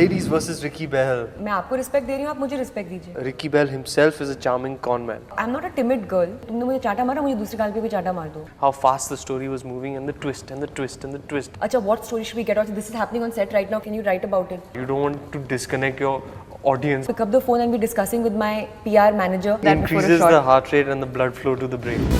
Ladies versus Ricky Bahl. मैं आपको respect दे रही हूँ, आप मुझे रिस्पेक्ट दीजिए. Ricky Bahl himself is a charming con man. I'm not a timid girl. तुमने मुझे चाटा मारा, मुझे दूसरी गाल पे भी चाटा मार दो. How fast the story was moving and the twist and the twist and the twist. अच्छा, what story should we get out? This is happening on set right now. Can you write about it? You don't want to disconnect your audience. Pick up the phone and be discussing with my PR manager. It increases the heart rate and the blood flow to the brain.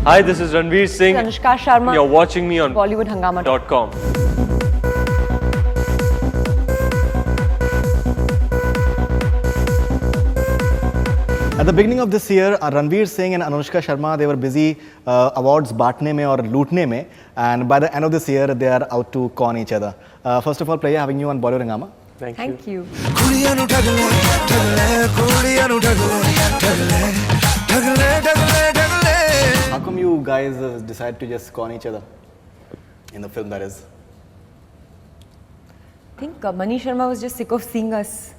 Hi, this is Ranveer Singh. Anushka Sharma. You're watching me on BollywoodHangama.com. At the beginning of this year, Ranveer Singh and Anushka Sharma, they were busy awards baatne mein aur lootne mein, and by the end of this year, they are out to con each other. First of all, pleasure having you on Bollywood Hangama. Thank you. How come you guys decide to just con each other in the film, that is? I think Manish Sharma was just sick of seeing us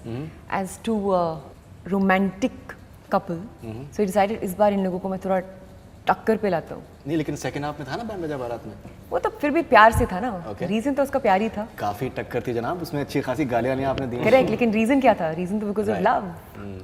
as two romantic couple. So he decided इस बार इन लोगों को मैं थोड़ा टक्कर पे लाता हूँ. नहीं, लेकिन सेकंड हाफ में था ना बैंड बजा बारात में. वो तो फिर भी प्यार से था ना. Okay. रीजन तो उसका प्यार ही था. काफी टक्कर थी जनाब, उसमें अच्छी खासी गालियां आपने दी. करेक्ट, लेकिन रीजन क्या था? रीजन तो because of love.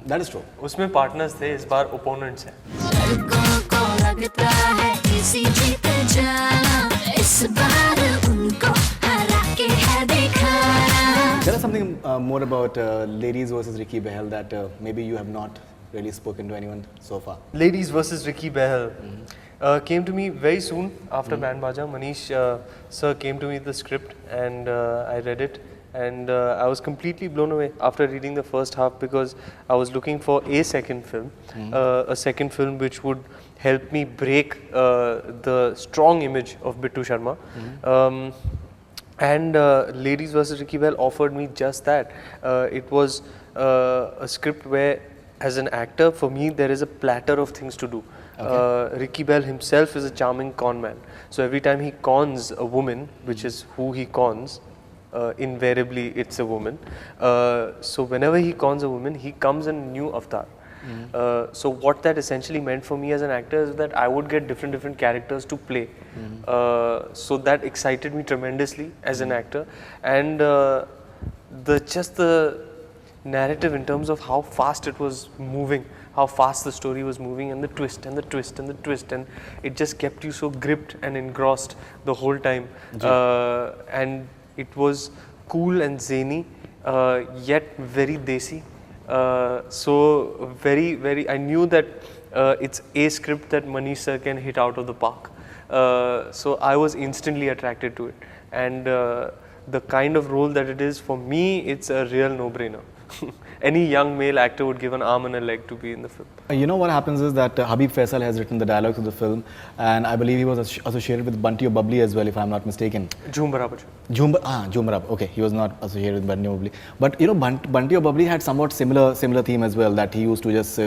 That is true. उसमें पार्टनर्स थे, इस बार ओपोनेंट्स हैं. लड़कों को लगता है किसी जीत जाना, इस बार उनको हरा के है दिखाना. Tell us something more about Ladies versus Ricky Bahl that maybe you have not really spoken to anyone so far. Ladies versus Ricky Bahl came to me very soon after Band Baja. Manish sir came to me with the script and I read it and I was completely blown away after reading the first half because I was looking for a second film, a second film which would help me break the strong image of Bittu Sharma. And Ladies vs. Ricky Bahl offered me just that. It was a script where, as an actor, for me, there is a platter of things to do. Okay. Ricky Bahl himself is a charming con man. So every time he cons a woman, which is who he cons, invariably it's a woman. So whenever he cons a woman, he comes in a new avatar. So what that essentially meant for me as an actor is that I would get different characters to play. So that excited me tremendously as an actor, and the narrative in terms of how fast it was moving, how fast the story was moving, and the twist and the twist and the twist, and it just kept you so gripped and engrossed the whole time. And it was cool and zany, yet very desi. So very, I knew that it's a script that Manish sir can hit out of the park. So I was instantly attracted to it, and the kind of role that it is, for me, it's a real no-brainer. Any young male actor would give an arm and a leg to be in the film. You know what happens is that Habib Faisal has written the dialogues of the film, and I believe he was associated with Bunty or Bubbly as well, if I'm not mistaken. Jhoom Barabar. Jhoom Barabar. Okay, he was not associated with Bunty or Bubbly. But you know, Bunty or Bubbly had somewhat similar theme as well, that he used to just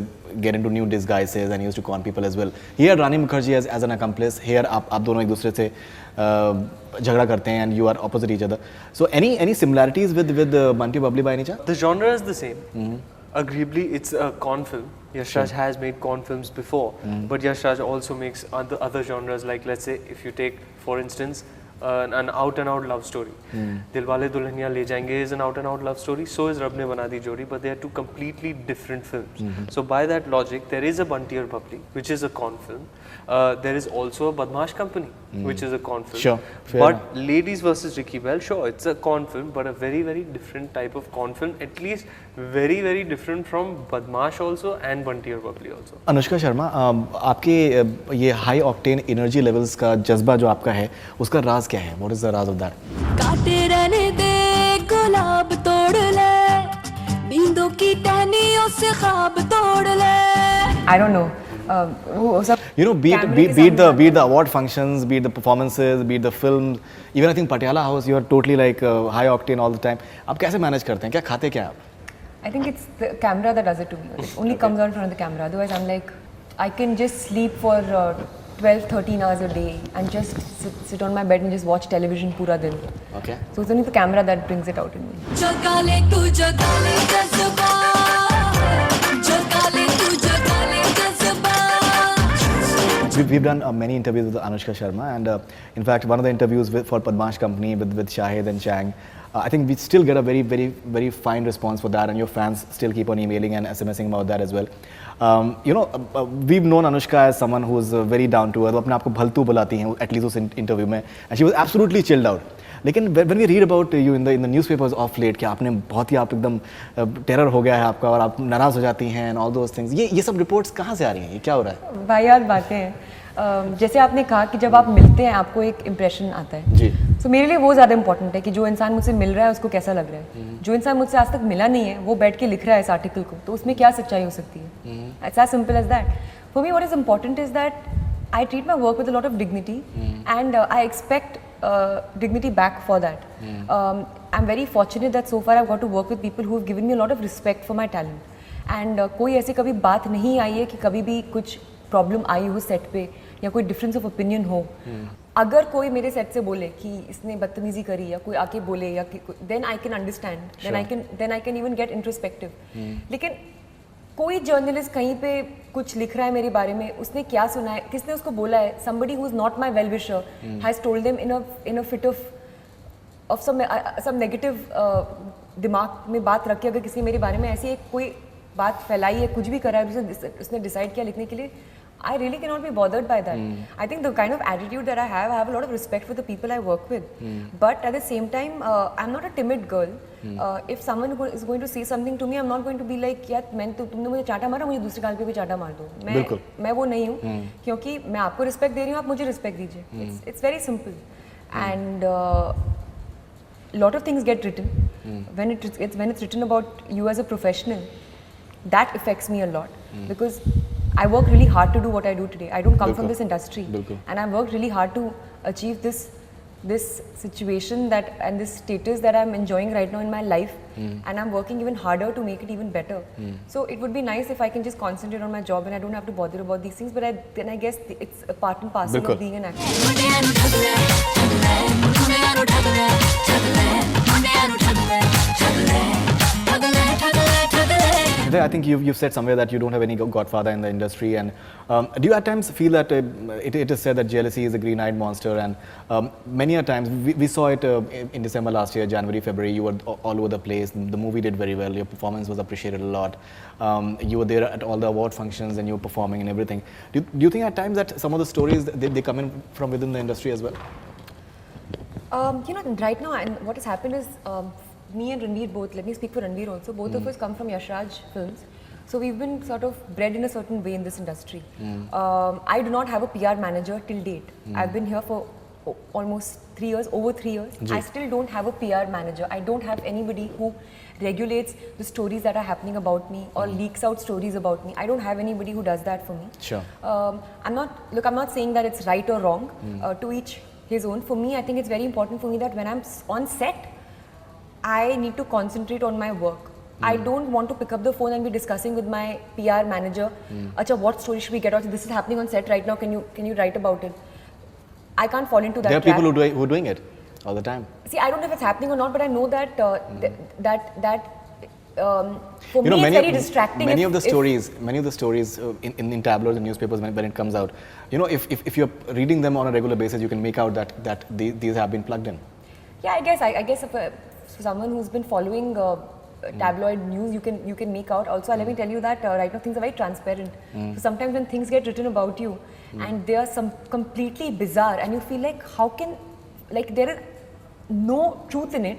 get into new disguises and he used to con people as well. Here, Rani Mukherjee as an accomplice. Here, आप दोनों एक दूसरे से झगड़ा करते हैं and you are opposite each other. So any similarities with Bunty or Bubbly by any chance? The genre is the same. Agreeably, it's a con film. Yash Raj has made con films before, but Yash Raj also makes other genres, like, let's say, if you take, for instance, an out-and-out love story. Dilwale Dulhaniya Le Jayenge is an out-and-out love story, so is Rab Ne Bana Di Jodi, but they are two completely different films. So by that logic, there is a Bunty or Bubbly, which is a con film. There is also a Badmash Company, which is a con film. Sure. But Ladies vs. Ricky Bahl, sure, it's a con film, but a very different type of con film, at least very different from Badmash also and Bunty or Bubbly also. Anushka Sharma, आपके ये high octane energy levels का जज्बा जो आपका है, उसका राज क्या है? What is the Raj of that? काटे रहने दे गुलाब तोड़ ले, नींदों की टहनियों से ख्वाब तोड़ ले. I don't know. You know, be it the award functions, be it the performances, be it the films, even I think Patiala House, you are totally like high octane all the time. आप कैसे manage करते हैं? क्या खाते क्या आप? I think it's the camera that does it to me. It only comes out in front of the camera. Otherwise, I'm like, I can just sleep for 12-13 hours a day and just sit on my bed and just watch television pura din. Okay. So it's only the camera that brings it out in me. जगा ले तू जगा ले जज्बा जगा ले तू जगा ले जज्बा We've done many interviews with Anushka Sharma, and in fact, one of the interviews for Padmash Company with Shahid and Chang, I think we still get a very, very, very fine response for that, and your fans still keep on emailing and SMSing about that as well. We've known Anushka as someone who's very down to earth. अपने आप को भलतू बुलाती हैं, at least उस interview में, and she was absolutely chilled out. लेकिन when we read about you in the newspapers of late कि आपने बहुत ही आप एकदम टेरर हो गया है आपका और आप नाराज़ हो जाती हैं and all those things, ये सब reports कहाँ से आ रही हैं? ये क्या हो रहा है? वाहियात बातें हैं. जैसे आपने कहा कि जब आप मिलते हैं आपको एक इम्प्रेशन आता है. जी. So मेरे लिए वो ज़्यादा इंपॉर्टेंट है कि जो इंसान मुझसे मिल रहा है उसको कैसा लग रहा है. जो इंसान मुझसे आज तक मिला नहीं है वो बैठ के लिख रहा है इस आर्टिकल को, तो उसमें क्या सच्चाई हो सकती है? It's as simple as that. For me, what is important is that I treat my work with a lot of dignity, and I expect dignity back for that. I'm very fortunate that so far I've got to work with people who have given me a lot of respect for my talent. And कोई ऐसी कभी बात नहीं आई है कि कभी भी कुछ प्रॉब्लम आई हो सेट पे या कोई डिफरेंस ऑफ ओपिनियन हो. अगर कोई मेरे सेट से बोले कि इसने बदतमीजी करी या कोई आके बोले या then I can understand, then I can even get introspective. लेकिन कोई जर्नलिस्ट कहीं पे कुछ लिख रहा है मेरे बारे में, उसने क्या सुना है, किसने उसको बोला है, somebody who is not my well wisher has told them in a fit of some negative दिमाग में बात रख के अगर किसी मेरे बारे में ऐसी एक कोई बात फैलाई है, कुछ भी करा है, उसने डिसाइड किया लिखने के लिए, I really cannot be bothered by that. I think the kind of attitude that I have a lot of respect for the people I work with. But at the same time, I'm not a timid girl. If someone is going to say something to me, I'm not going to be like, यार तुमने मुझे चाटा मारा, मुझे दूसरी गाल पे भी चाटा मार दो. मैं वो नहीं हूँ, क्योंकि मैं आपको रिस्पेक्ट दे रही हूँ, आप मुझे रिस्पेक्ट दीजिए. It's very simple. And lot of things get written. When it's written about you as a professional, that affects me a lot because I work really hard to do what I do today. I don't come from this industry, and I've worked really hard to achieve this situation and this status that I'm enjoying right now in my life, and I'm working even harder to make it even better. So it would be nice if I can just concentrate on my job and I don't have to bother about these things. But then I guess it's a part and parcel of being an actor. I think you've said somewhere that you don't have any godfather in the industry, and do you at times feel that it is said that jealousy is a green-eyed monster, and many a times we saw it in December last year, January, February, you were all over the place, the movie did very well, your performance was appreciated a lot, you were there at all the award functions and you were performing and everything. Do you think at times that some of the stories, they come in from within the industry as well? Right now, and what has happened is, me and Ranveer both, let me speak for Ranveer also, both of us come from Yash Raj films. So we've been sort of bred in a certain way in this industry. I do not have a PR manager till date. I've been here for almost 3 years, over 3 years. I still don't have a PR manager. I don't have anybody who regulates the stories that are happening about me or leaks out stories about me. I don't have anybody who does that for me. Sure. I'm not saying that it's right or wrong, to each his own. For me, I think it's very important for me that when I'm on set, I need to concentrate on my work. I don't want to pick up the phone and be discussing with my PR manager, Acha, what story should we get out? This is happening on set right now, can you write about it? I can't fall into that There are trap. people who are doing it all the time. See, I don't know if it's happening or not, but I know that for me it's very distracting. Many of the stories in tabloids and newspapers when it comes out, if you're reading them on a regular basis, you can make out that these have been plugged in. Yeah, I guess if someone who's been following tabloid news, you can make out. Also, let me tell you that right now things are very transparent. So sometimes when things get written about you and they are some completely bizarre and you feel like how can, like there is no truth in it,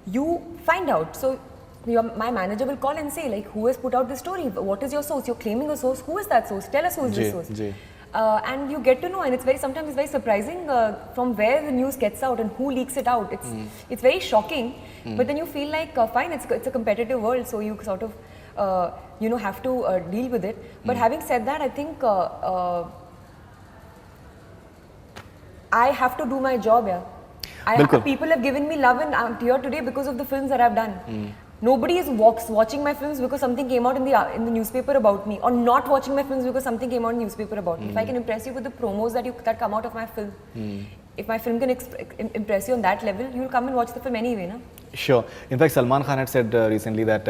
you find out. So my manager will call and say like, who has put out this story? What is your source? You're claiming a source. Who is that source? Tell us who is this source. And you get to know, and sometimes it's very surprising from where the news gets out and who leaks it out. It's very shocking, but then you feel like fine, it's a competitive world, so you sort of have to deal with it. But having said that, I think I have to do my job. Yeah, people have given me love, and I'm here today because of the films that I've done. Nobody is watching my films because something came out in the newspaper about me, or not watching my films because something came out in the newspaper about me. If I can impress you with the promos that come out of my film, if my film can impress you on that level, you will come and watch the film anyway, na? Sure. In fact, Salman Khan had said recently that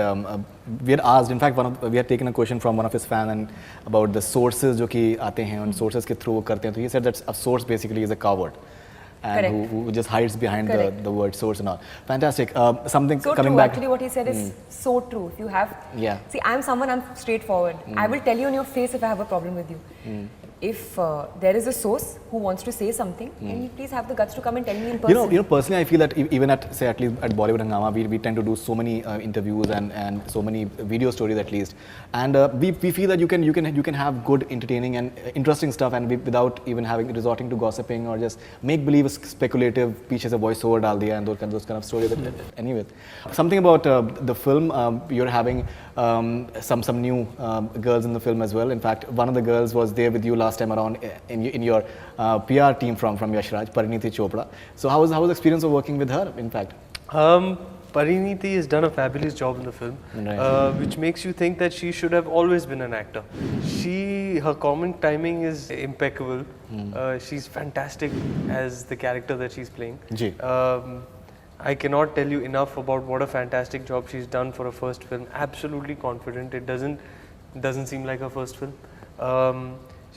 we had asked. In fact, we had taken a question from one of his fans and about the sources जो कि आते हैं और sources के through करते हैं. So he said that a source basically is a coward. And who just hides behind the word source and all. Fantastic. Something so coming true. back. Actually, what he said is so true. If you have, yeah. See, I'm straightforward. I will tell you on your face if I have a problem with you. If there is a source who wants to say something, can you please have the guts to come and tell me in person? You know, personally, I feel that even at least at Bollywood Hangama, we tend to do so many interviews and so many video stories at least, and we feel that you can have good, entertaining and interesting stuff, and without even resorting to gossiping or just make believe speculative. पीछे से voice over डाल दिया and those kind of stories. Anyway, something about the film. You're having some new girls in the film as well. In fact, one of the girls was there with you last time around in your PR team from Yashraj, Parineeti Chopra. So how was the experience of working with her, in fact? Parineeti has done a fabulous job in the film, which makes you think that she should have always been an actor. Her comment timing is impeccable. She's fantastic as the character that she's playing. I cannot tell you enough about what a fantastic job she's done for a first film. Absolutely confident. It doesn't seem like her first film.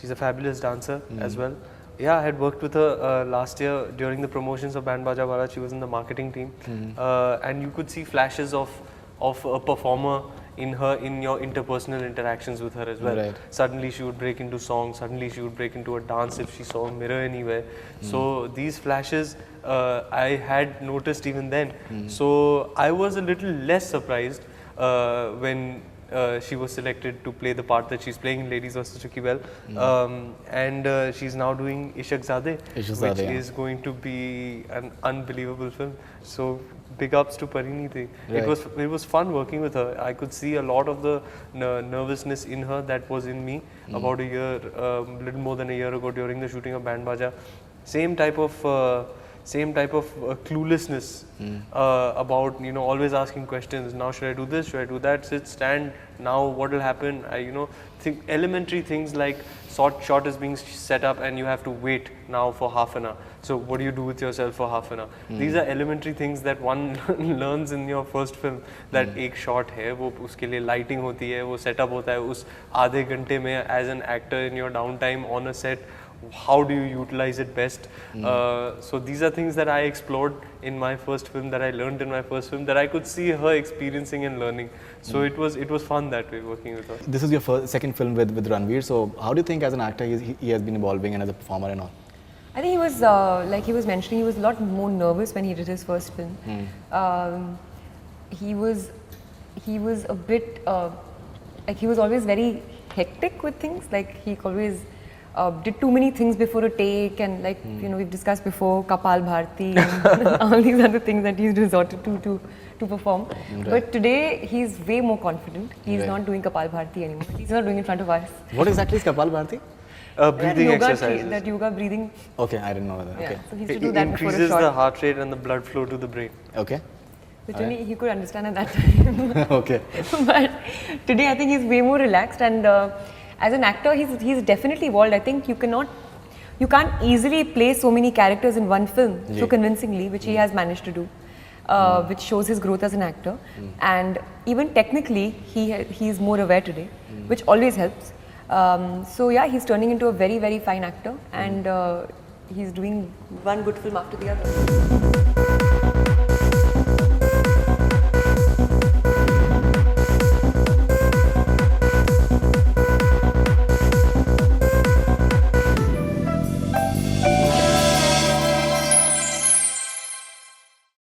She's a fabulous dancer as well. Yeah, I had worked with her last year during the promotions of Band Baja Bharat. She was in the marketing team, and you could see flashes of a performer in your interpersonal interactions with her as well. Right. Suddenly she would break into song. Suddenly she would break into a dance if she saw a mirror anywhere. So these flashes I had noticed even then. So I was a little less surprised when she was selected to play the part that she's playing in Ladies VS Ricky Bahl, and she's now doing Ishq Zadeh, which is going to be an unbelievable film. So big ups to Parineeti. Right. It was fun working with her. I could see a lot of the nervousness in her that was in me about little more than a year ago during the shooting of Band Baja. Same type of cluelessness about always asking questions. Now should I do this? Should I do that? Sit, stand. Now what will happen? Think elementary things like shot is being set up and you have to wait now for half an hour. So what do you do with yourself for half an hour? These are elementary things that one learns in your first film. That एक shot है, वो उसके लिए lighting होती है, वो setup होता है उस आधे घंटे में as an actor in your downtime on a set. How do you utilize it best? So these are things that I explored in my first film, that I learned in my first film, that I could see her experiencing and learning. So it was fun that way working with her. This is your second film with Ranveer. So how do you think as an actor he has been evolving and as a performer and all? I think he was like he was mentioning, he was a lot more nervous when he did his first film. He was a bit like he was always very hectic with things. Like he always did too many things before a take, and like we've discussed before, Kapal Bharti and all these other things that he's resorted to perform. Right. But today he's way more confident. He's not doing Kapal Bharti anymore. He's not doing in front of us. What exactly is Kapal Bharti? Breathing exercises. That yoga breathing. Okay, I didn't know that. Yeah, okay. So he used to do that before a shot. Increases the heart rate and the blood flow to the brain. Okay. Which only he could understand at that time. Okay. But today I think he's way more relaxed, and as an actor he's definitely evolved. I think you can't easily play so many characters in one film so convincingly, which he has managed to do, which shows his growth as an actor. And even technically he's more aware today, which always helps. So yeah, he's turning into a very, very fine actor, and he's doing one good film after the other.